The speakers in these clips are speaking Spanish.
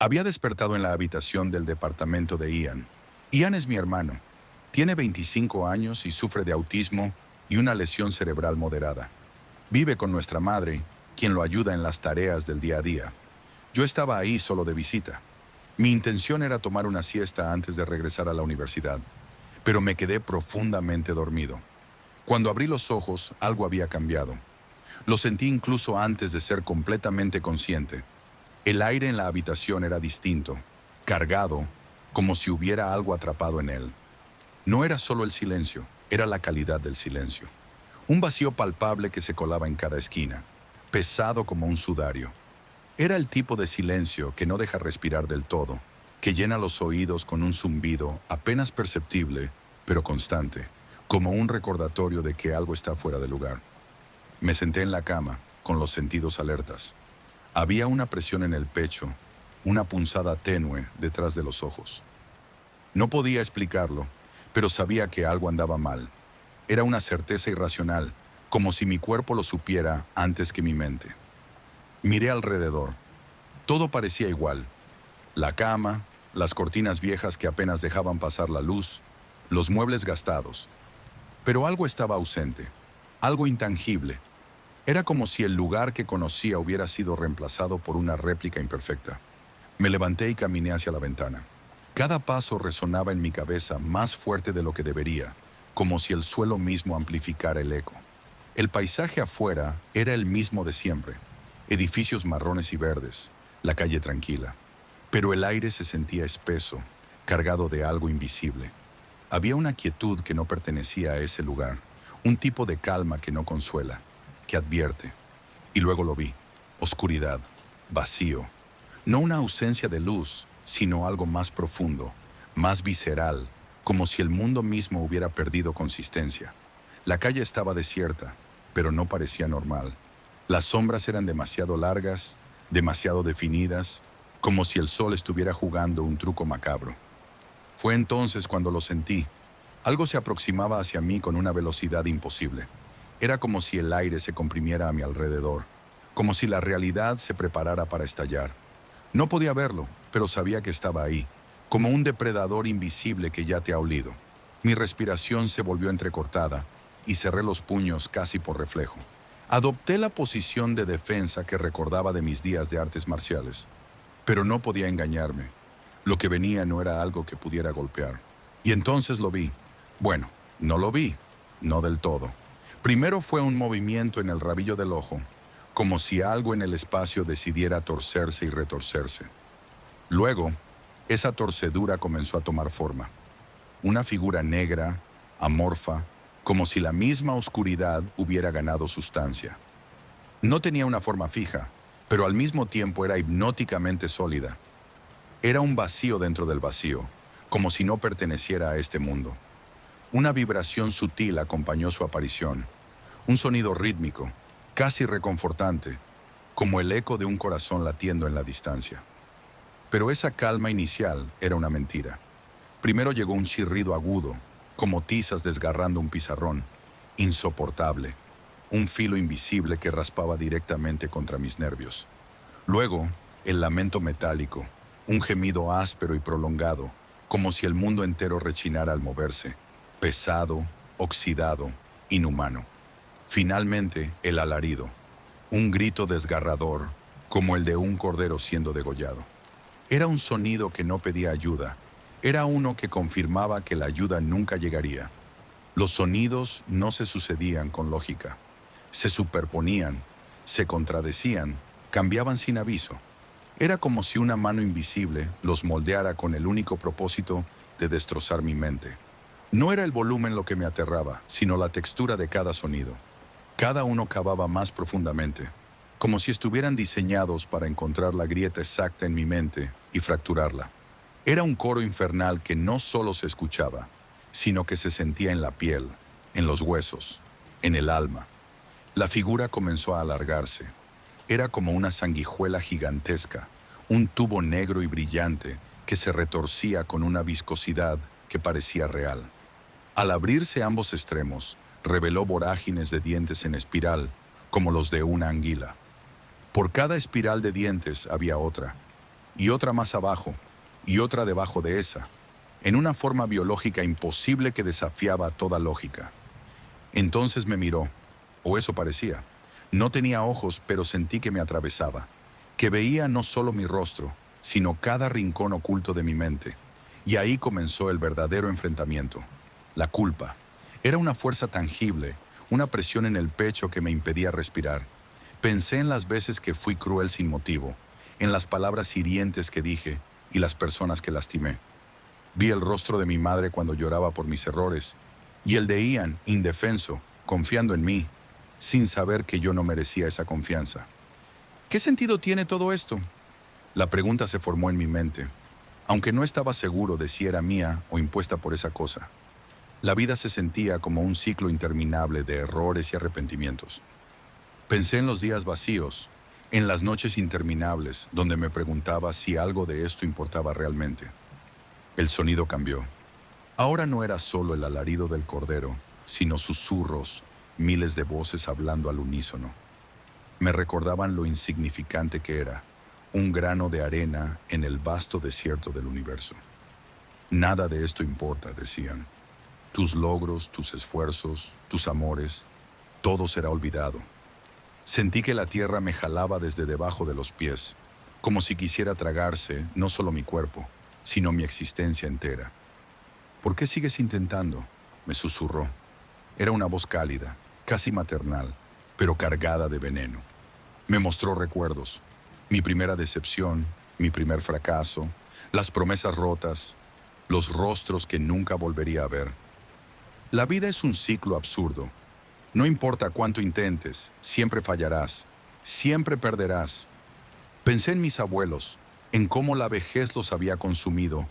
Había despertado en la habitación del departamento de Ian. Ian es mi hermano. Tiene 25 años y sufre de autismo y una lesión cerebral moderada. Vive con nuestra madre, quien lo ayuda en las tareas del día a día. Yo estaba ahí solo de visita. Mi intención era tomar una siesta antes de regresar a la universidad, pero me quedé profundamente dormido. Cuando abrí los ojos, algo había cambiado. Lo sentí incluso antes de ser completamente consciente. El aire en la habitación era distinto, cargado, como si hubiera algo atrapado en él. No era solo el silencio, era la calidad del silencio. Un vacío palpable que se colaba en cada esquina, pesado como un sudario. Era el tipo de silencio que no deja respirar del todo, que llena los oídos con un zumbido apenas perceptible, pero constante, como un recordatorio de que algo está fuera de lugar. Me senté en la cama, con los sentidos alertas. Había una presión en el pecho, una punzada tenue detrás de los ojos. No podía explicarlo, pero sabía que algo andaba mal. Era una certeza irracional, como si mi cuerpo lo supiera antes que mi mente. Miré alrededor. Todo parecía igual. La cama, las cortinas viejas que apenas dejaban pasar la luz, los muebles gastados. Pero algo estaba ausente, algo intangible. Era como si el lugar que conocía hubiera sido reemplazado por una réplica imperfecta. Me levanté y caminé hacia la ventana. Cada paso resonaba en mi cabeza más fuerte de lo que debería, como si el suelo mismo amplificara el eco. El paisaje afuera era el mismo de siempre, edificios marrones y verdes, la calle tranquila. Pero el aire se sentía espeso, cargado de algo invisible. Había una quietud que no pertenecía a ese lugar, un tipo de calma que no consuela, que advierte. Y luego lo vi, oscuridad, vacío. No una ausencia de luz, sino algo más profundo, más visceral, como si el mundo mismo hubiera perdido consistencia. La calle estaba desierta, pero no parecía normal. Las sombras eran demasiado largas, demasiado definidas, como si el sol estuviera jugando un truco macabro. Fue entonces cuando lo sentí. Algo se aproximaba hacia mí con una velocidad imposible. Era como si el aire se comprimiera a mi alrededor, como si la realidad se preparara para estallar. No podía verlo, pero sabía que estaba ahí, como un depredador invisible que ya te ha olido. Mi respiración se volvió entrecortada y cerré los puños casi por reflejo. Adopté la posición de defensa que recordaba de mis días de artes marciales, pero no podía engañarme. Lo que venía no era algo que pudiera golpear. Y entonces lo vi. Bueno, no lo vi, no del todo. Primero fue un movimiento en el rabillo del ojo, como si algo en el espacio decidiera torcerse y retorcerse. Luego, esa torcedura comenzó a tomar forma. Una figura negra, amorfa, como si la misma oscuridad hubiera ganado sustancia. No tenía una forma fija, pero al mismo tiempo era hipnóticamente sólida. Era un vacío dentro del vacío, como si no perteneciera a este mundo. Una vibración sutil acompañó su aparición, un sonido rítmico, casi reconfortante, como el eco de un corazón latiendo en la distancia. Pero esa calma inicial era una mentira. Primero llegó un chirrido agudo, como tizas desgarrando un pizarrón, insoportable, un filo invisible que raspaba directamente contra mis nervios. Luego, el lamento metálico, un gemido áspero y prolongado, como si el mundo entero rechinara al moverse, pesado, oxidado, inhumano. Finalmente, el alarido, un grito desgarrador, como el de un cordero siendo degollado. Era un sonido que no pedía ayuda, era uno que confirmaba que la ayuda nunca llegaría. Los sonidos no se sucedían con lógica, se superponían, se contradecían, cambiaban sin aviso. Era como si una mano invisible los moldeara con el único propósito de destrozar mi mente. No era el volumen lo que me aterraba, sino la textura de cada sonido. Cada uno cavaba más profundamente, como si estuvieran diseñados para encontrar la grieta exacta en mi mente y fracturarla. Era un coro infernal que no solo se escuchaba, sino que se sentía en la piel, en los huesos, en el alma. La figura comenzó a alargarse. Era como una sanguijuela gigantesca, un tubo negro y brillante que se retorcía con una viscosidad que parecía real. Al abrirse ambos extremos, reveló vorágines de dientes en espiral, como los de una anguila. Por cada espiral de dientes había otra, y otra más abajo, y otra debajo de esa, en una forma biológica imposible que desafiaba toda lógica. Entonces me miró, o eso parecía. No tenía ojos, pero sentí que me atravesaba, que veía no solo mi rostro, sino cada rincón oculto de mi mente. Y ahí comenzó el verdadero enfrentamiento. La culpa. Era una fuerza tangible, una presión en el pecho que me impedía respirar. Pensé en las veces que fui cruel sin motivo, en las palabras hirientes que dije y las personas que lastimé. Vi el rostro de mi madre cuando lloraba por mis errores, y el de Ian, indefenso, confiando en mí, sin saber que yo no merecía esa confianza. ¿Qué sentido tiene todo esto? La pregunta se formó en mi mente, aunque no estaba seguro de si era mía o impuesta por esa cosa. La vida se sentía como un ciclo interminable de errores y arrepentimientos. Pensé en los días vacíos, en las noches interminables, donde me preguntaba si algo de esto importaba realmente. El sonido cambió. Ahora no era solo el alarido del cordero, sino susurros, miles de voces hablando al unísono. Me recordaban lo insignificante que era, un grano de arena en el vasto desierto del universo. Nada de esto importa, decían. Tus logros, tus esfuerzos, tus amores, todo será olvidado. Sentí que la tierra me jalaba desde debajo de los pies, como si quisiera tragarse no solo mi cuerpo, sino mi existencia entera. ¿Por qué sigues intentando?, me susurró. Era una voz cálida, casi maternal, pero cargada de veneno. Me mostró recuerdos, mi primera decepción, mi primer fracaso, las promesas rotas, los rostros que nunca volvería a ver. La vida es un ciclo absurdo. No importa cuánto intentes, siempre fallarás, siempre perderás. Pensé en mis abuelos, en cómo la vejez los había consumido,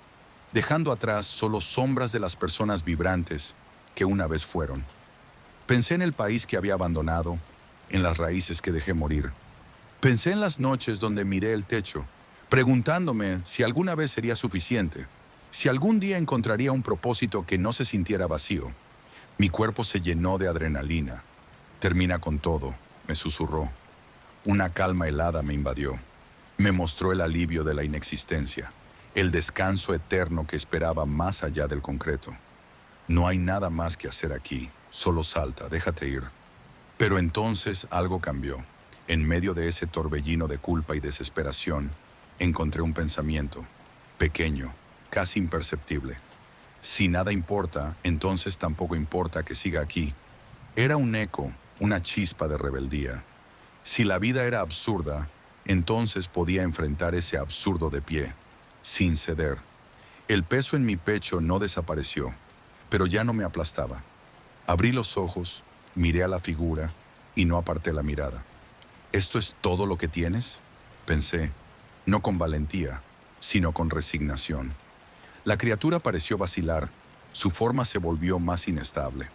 dejando atrás solo sombras de las personas vibrantes que una vez fueron. Pensé en el país que había abandonado, en las raíces que dejé morir. Pensé en las noches donde miré el techo, preguntándome si alguna vez sería suficiente, si algún día encontraría un propósito que no se sintiera vacío. Mi cuerpo se llenó de adrenalina. Termina con todo, me susurró. Una calma helada me invadió. Me mostró el alivio de la inexistencia, el descanso eterno que esperaba más allá del concreto. No hay nada más que hacer aquí, solo salta, déjate ir. Pero entonces algo cambió. En medio de ese torbellino de culpa y desesperación, encontré un pensamiento, pequeño, casi imperceptible. Si nada importa, entonces tampoco importa que siga aquí. Era un eco, una chispa de rebeldía. Si la vida era absurda, entonces podía enfrentar ese absurdo de pie, sin ceder. El peso en mi pecho no desapareció, pero ya no me aplastaba. Abrí los ojos, miré a la figura y no aparté la mirada. ¿Esto es todo lo que tienes?, pensé, no con valentía, sino con resignación. La criatura pareció vacilar, su forma se volvió más inestable.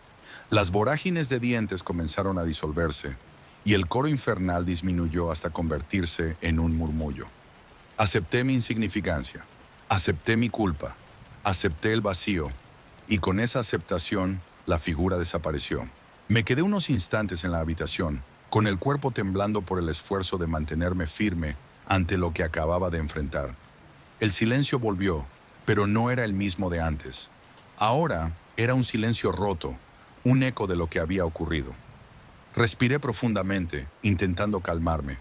Las vorágines de dientes comenzaron a disolverse, y el coro infernal disminuyó hasta convertirse en un murmullo. Acepté mi insignificancia, acepté mi culpa, acepté el vacío, y con esa aceptación, la figura desapareció. Me quedé unos instantes en la habitación, con el cuerpo temblando por el esfuerzo de mantenerme firme ante lo que acababa de enfrentar. El silencio volvió, pero no era el mismo de antes. Ahora era un silencio roto, un eco de lo que había ocurrido. Respiré profundamente, intentando calmarme,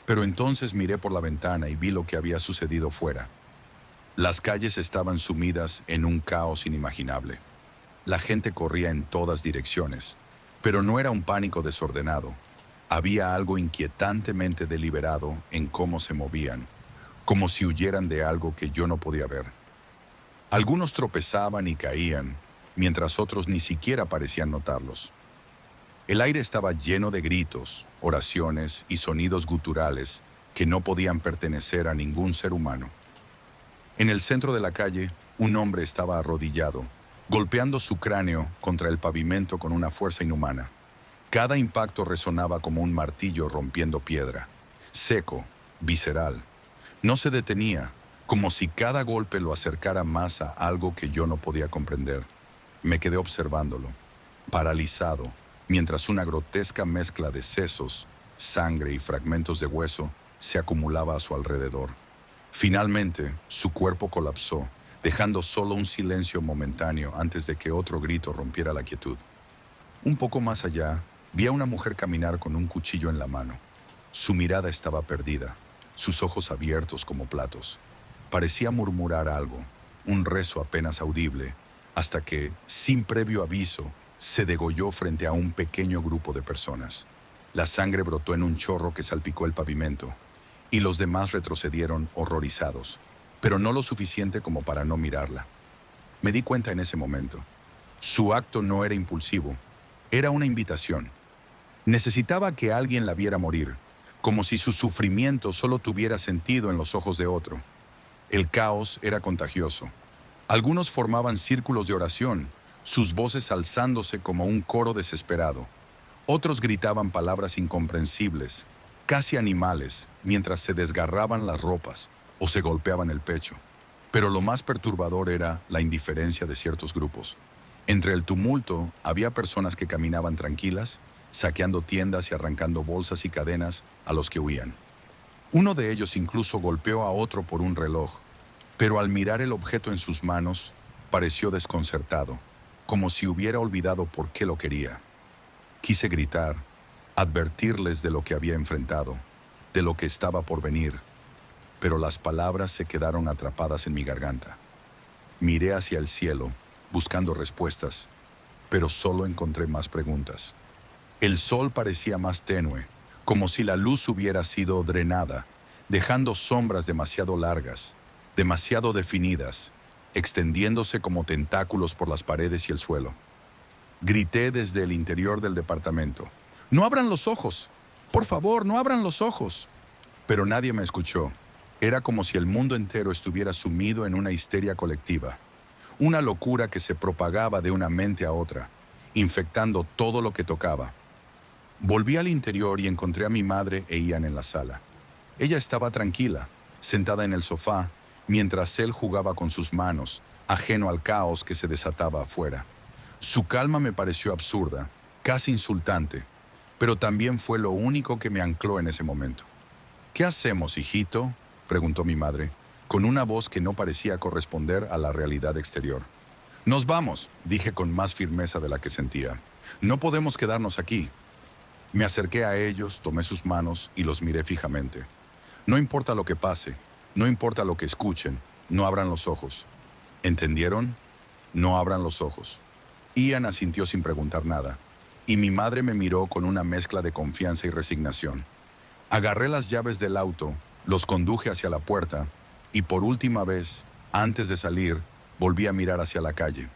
pero entonces miré por la ventana y vi lo que había sucedido fuera. Las calles estaban sumidas en un caos inimaginable. La gente corría en todas direcciones, pero no era un pánico desordenado. Había algo inquietantemente deliberado en cómo se movían, como si huyeran de algo que yo no podía ver. Algunos tropezaban y caían, mientras otros ni siquiera parecían notarlos. El aire estaba lleno de gritos, oraciones y sonidos guturales que no podían pertenecer a ningún ser humano. En el centro de la calle, un hombre estaba arrodillado, golpeando su cráneo contra el pavimento con una fuerza inhumana. Cada impacto resonaba como un martillo rompiendo piedra, seco, visceral. No se detenía, como si cada golpe lo acercara más a algo que yo no podía comprender. Me quedé observándolo, paralizado, mientras una grotesca mezcla de sesos, sangre y fragmentos de hueso se acumulaba a su alrededor. Finalmente, su cuerpo colapsó, dejando solo un silencio momentáneo antes de que otro grito rompiera la quietud. Un poco más allá, vi a una mujer caminar con un cuchillo en la mano. Su mirada estaba perdida, sus ojos abiertos como platos. Parecía murmurar algo, un rezo apenas audible, hasta que, sin previo aviso, se degolló frente a un pequeño grupo de personas. La sangre brotó en un chorro que salpicó el pavimento, y los demás retrocedieron horrorizados, pero no lo suficiente como para no mirarla. Me di cuenta en ese momento. Su acto no era impulsivo, era una invitación. Necesitaba que alguien la viera morir, como si su sufrimiento solo tuviera sentido en los ojos de otro. El caos era contagioso. Algunos formaban círculos de oración, sus voces alzándose como un coro desesperado. Otros gritaban palabras incomprensibles, casi animales, mientras se desgarraban las ropas o se golpeaban el pecho. Pero lo más perturbador era la indiferencia de ciertos grupos. Entre el tumulto había personas que caminaban tranquilas, saqueando tiendas y arrancando bolsas y cadenas a los que huían. Uno de ellos incluso golpeó a otro por un reloj, pero al mirar el objeto en sus manos, pareció desconcertado, como si hubiera olvidado por qué lo quería. Quise gritar, advertirles de lo que había enfrentado, de lo que estaba por venir, pero las palabras se quedaron atrapadas en mi garganta. Miré hacia el cielo, buscando respuestas, pero solo encontré más preguntas. El sol parecía más tenue, como si la luz hubiera sido drenada, dejando sombras demasiado largas, demasiado definidas, extendiéndose como tentáculos por las paredes y el suelo. Grité desde el interior del departamento. ¡No abran los ojos! ¡Por favor, no abran los ojos! Pero nadie me escuchó. Era como si el mundo entero estuviera sumido en una histeria colectiva, una locura que se propagaba de una mente a otra, infectando todo lo que tocaba. Volví al interior y encontré a mi madre e Ian en la sala. Ella estaba tranquila, sentada en el sofá, mientras él jugaba con sus manos, ajeno al caos que se desataba afuera. Su calma me pareció absurda, casi insultante, pero también fue lo único que me ancló en ese momento. ¿Qué hacemos, hijito?, preguntó mi madre, con una voz que no parecía corresponder a la realidad exterior. Nos vamos, dije con más firmeza de la que sentía. No podemos quedarnos aquí. Me acerqué a ellos, tomé sus manos y los miré fijamente. No importa lo que pase, no importa lo que escuchen, no abran los ojos. ¿Entendieron? No abran los ojos. Ian asintió sin preguntar nada, y mi madre me miró con una mezcla de confianza y resignación. Agarré las llaves del auto, los conduje hacia la puerta, y por última vez, antes de salir, volví a mirar hacia la calle.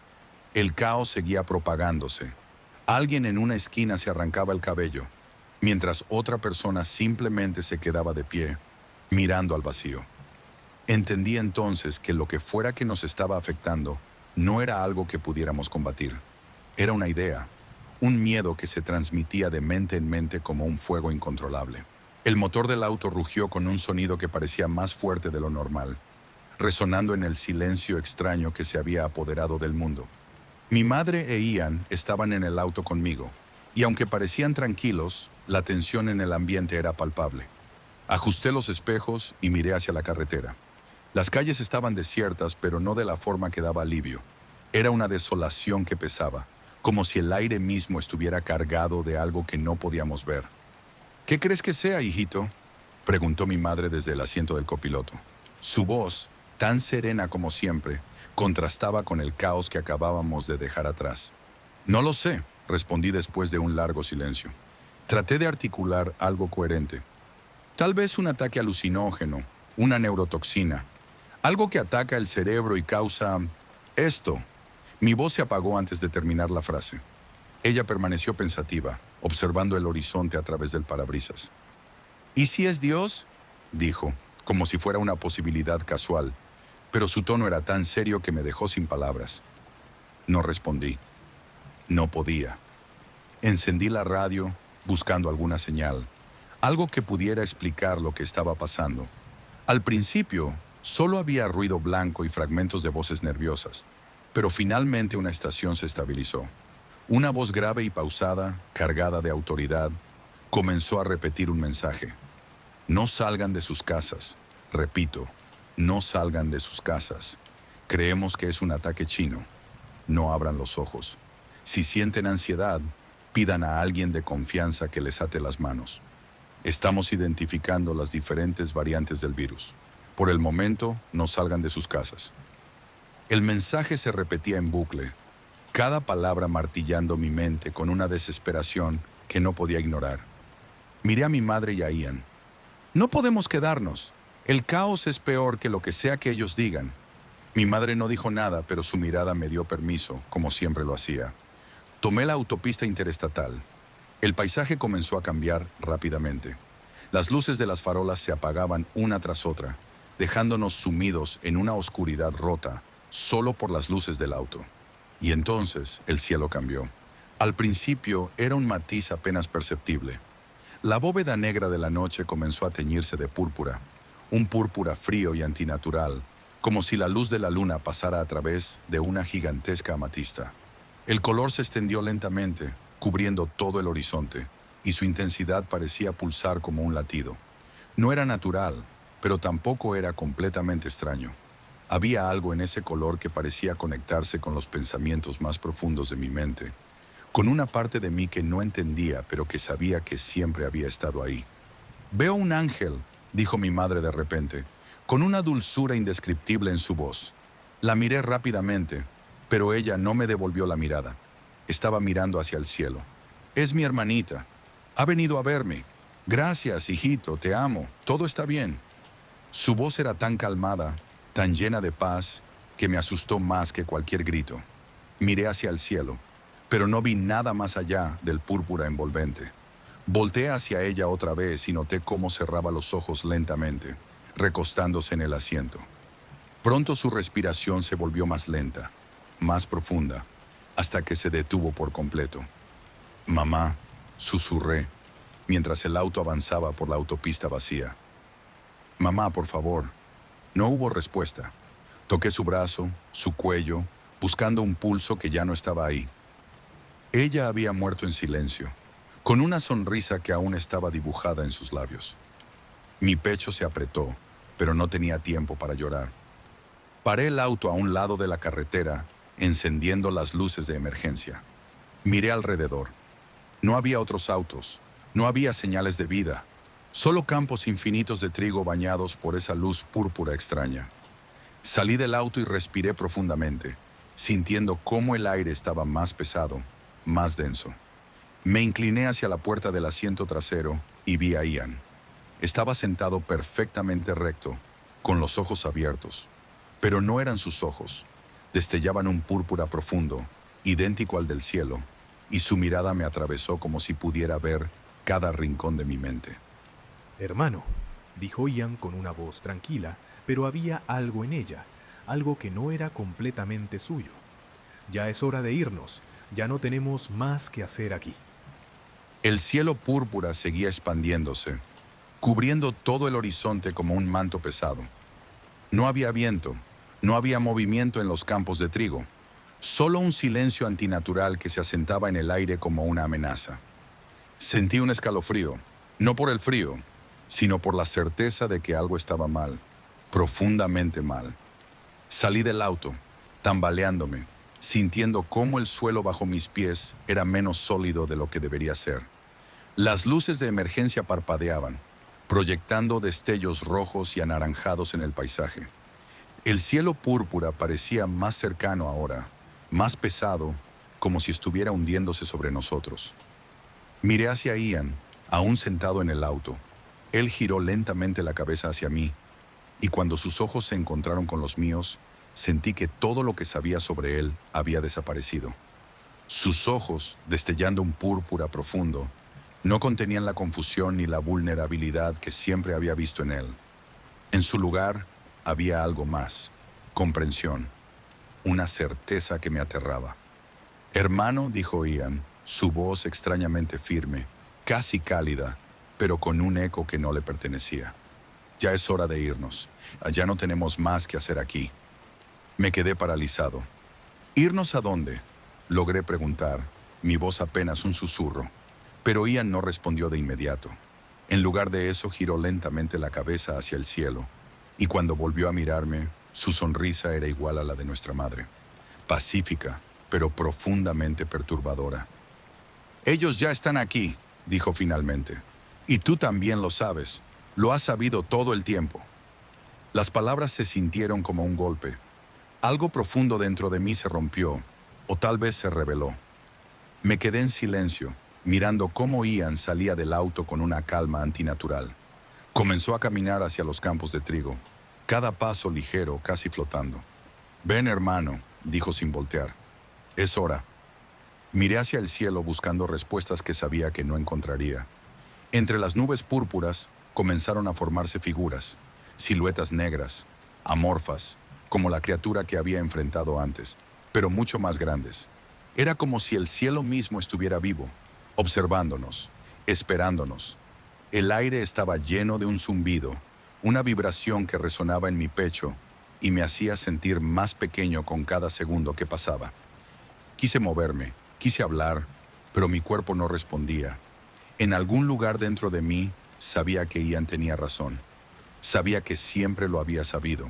El caos seguía propagándose. Alguien en una esquina se arrancaba el cabello, mientras otra persona simplemente se quedaba de pie, mirando al vacío. Entendí entonces que lo que fuera que nos estaba afectando no era algo que pudiéramos combatir. Era una idea, un miedo que se transmitía de mente en mente como un fuego incontrolable. El motor del auto rugió con un sonido que parecía más fuerte de lo normal, resonando en el silencio extraño que se había apoderado del mundo. Mi madre e Ian estaban en el auto conmigo, y aunque parecían tranquilos, la tensión en el ambiente era palpable. Ajusté los espejos y miré hacia la carretera. Las calles estaban desiertas, pero no de la forma que daba alivio. Era una desolación que pesaba, como si el aire mismo estuviera cargado de algo que no podíamos ver. ¿Qué crees que sea, hijito?, preguntó mi madre desde el asiento del copiloto. Su voz, tan serena como siempre, contrastaba con el caos que acabábamos de dejar atrás. No lo sé, respondí después de un largo silencio. Traté de articular algo coherente. Tal vez un ataque alucinógeno, una neurotoxina, algo que ataca el cerebro y causa esto. Mi voz se apagó antes de terminar la frase. Ella permaneció pensativa, observando el horizonte a través del parabrisas. ¿Y si es Dios?, dijo, como si fuera una posibilidad casual, pero su tono era tan serio que me dejó sin palabras. No respondí. No podía. Encendí la radio, buscando alguna señal, algo que pudiera explicar lo que estaba pasando. Al principio, solo había ruido blanco y fragmentos de voces nerviosas, pero finalmente una estación se estabilizó. Una voz grave y pausada, cargada de autoridad, comenzó a repetir un mensaje. No salgan de sus casas. Repito, No salgan de sus casas. Creemos que es un ataque chino. No abran los ojos. Si sienten ansiedad, pidan a alguien de confianza que les ate las manos. Estamos identificando las diferentes variantes del virus. Por el momento, no salgan de sus casas. El mensaje se repetía en bucle, cada palabra martillando mi mente con una desesperación que no podía ignorar. Miré a mi madre y a Ian. No podemos quedarnos. El caos es peor que lo que sea que ellos digan. Mi madre no dijo nada, pero su mirada me dio permiso, como siempre lo hacía. Tomé la autopista interestatal. El paisaje comenzó a cambiar rápidamente. Las luces de las farolas se apagaban una tras otra, dejándonos sumidos en una oscuridad rota, solo por las luces del auto. Y entonces el cielo cambió. Al principio era un matiz apenas perceptible. La bóveda negra de la noche comenzó a teñirse de púrpura, un púrpura frío y antinatural, como si la luz de la luna pasara a través de una gigantesca amatista. El color se extendió lentamente, cubriendo todo el horizonte, y su intensidad parecía pulsar como un latido. No era natural, pero tampoco era completamente extraño. Había algo en ese color que parecía conectarse con los pensamientos más profundos de mi mente, con una parte de mí que no entendía, pero que sabía que siempre había estado ahí. «Veo un ángel», dijo mi madre de repente, con una dulzura indescriptible en su voz. La miré rápidamente, pero ella no me devolvió la mirada. Estaba mirando hacia el cielo. «Es mi hermanita. Ha venido a verme. Gracias, hijito, te amo. Todo está bien». Su voz era tan calmada, tan llena de paz, que me asustó más que cualquier grito. Miré hacia el cielo, pero no vi nada más allá del púrpura envolvente. Volteé hacia ella otra vez y noté cómo cerraba los ojos lentamente, recostándose en el asiento. Pronto su respiración se volvió más lenta, más profunda, hasta que se detuvo por completo. «Mamá», susurré, mientras el auto avanzaba por la autopista vacía. «Mamá, por favor». No hubo respuesta. Toqué su brazo, su cuello, buscando un pulso que ya no estaba ahí. Ella había muerto en silencio, con una sonrisa que aún estaba dibujada en sus labios. Mi pecho se apretó, pero no tenía tiempo para llorar. Paré el auto a un lado de la carretera, encendiendo las luces de emergencia. Miré alrededor. No había otros autos, no había señales de vida, solo campos infinitos de trigo bañados por esa luz púrpura extraña. Salí del auto y respiré profundamente, sintiendo cómo el aire estaba más pesado, más denso. Me incliné hacia la puerta del asiento trasero y vi a Ian. Estaba sentado perfectamente recto, con los ojos abiertos. Pero no eran sus ojos. Destellaban un púrpura profundo, idéntico al del cielo, y su mirada me atravesó como si pudiera ver cada rincón de mi mente. «Hermano», dijo Ian con una voz tranquila, pero había algo en ella, algo que no era completamente suyo. «Ya es hora de irnos, ya no tenemos más que hacer aquí». El cielo púrpura seguía expandiéndose, cubriendo todo el horizonte como un manto pesado. No había viento, no había movimiento en los campos de trigo, solo un silencio antinatural que se asentaba en el aire como una amenaza. Sentí un escalofrío, no por el frío, sino por la certeza de que algo estaba mal, profundamente mal. Salí del auto, tambaleándome, sintiendo cómo el suelo bajo mis pies era menos sólido de lo que debería ser. Las luces de emergencia parpadeaban, proyectando destellos rojos y anaranjados en el paisaje. El cielo púrpura parecía más cercano ahora, más pesado, como si estuviera hundiéndose sobre nosotros. Miré hacia Ian, aún sentado en el auto. Él giró lentamente la cabeza hacia mí, y cuando sus ojos se encontraron con los míos, sentí que todo lo que sabía sobre él había desaparecido. Sus ojos, destellando un púrpura profundo, no contenían la confusión ni la vulnerabilidad que siempre había visto en él. En su lugar había algo más, comprensión, una certeza que me aterraba. «Hermano», dijo Ian, su voz extrañamente firme, casi cálida, pero con un eco que no le pertenecía. «Ya es hora de irnos. Ya no tenemos más que hacer aquí». Me quedé paralizado. «¿Irnos a dónde?», logré preguntar, mi voz apenas un susurro. Pero Ian no respondió de inmediato. En lugar de eso, giró lentamente la cabeza hacia el cielo. Y cuando volvió a mirarme, su sonrisa era igual a la de nuestra madre, pacífica, pero profundamente perturbadora. «Ellos ya están aquí», dijo finalmente. «Y tú también lo sabes. Lo has sabido todo el tiempo». Las palabras se sintieron como un golpe. Algo profundo dentro de mí se rompió, o tal vez se reveló. Me quedé en silencio, mirando cómo Ian salía del auto con una calma antinatural. Comenzó a caminar hacia los campos de trigo, cada paso ligero, casi flotando. «Ven, hermano», dijo sin voltear. «Es hora». Miré hacia el cielo buscando respuestas que sabía que no encontraría. Entre las nubes púrpuras comenzaron a formarse figuras, siluetas negras, amorfas, como la criatura que había enfrentado antes, pero mucho más grandes. Era como si el cielo mismo estuviera vivo, observándonos, esperándonos. El aire estaba lleno de un zumbido, una vibración que resonaba en mi pecho y me hacía sentir más pequeño con cada segundo que pasaba. Quise moverme, quise hablar, pero mi cuerpo no respondía. En algún lugar dentro de mí sabía que Ian tenía razón. Sabía que siempre lo había sabido.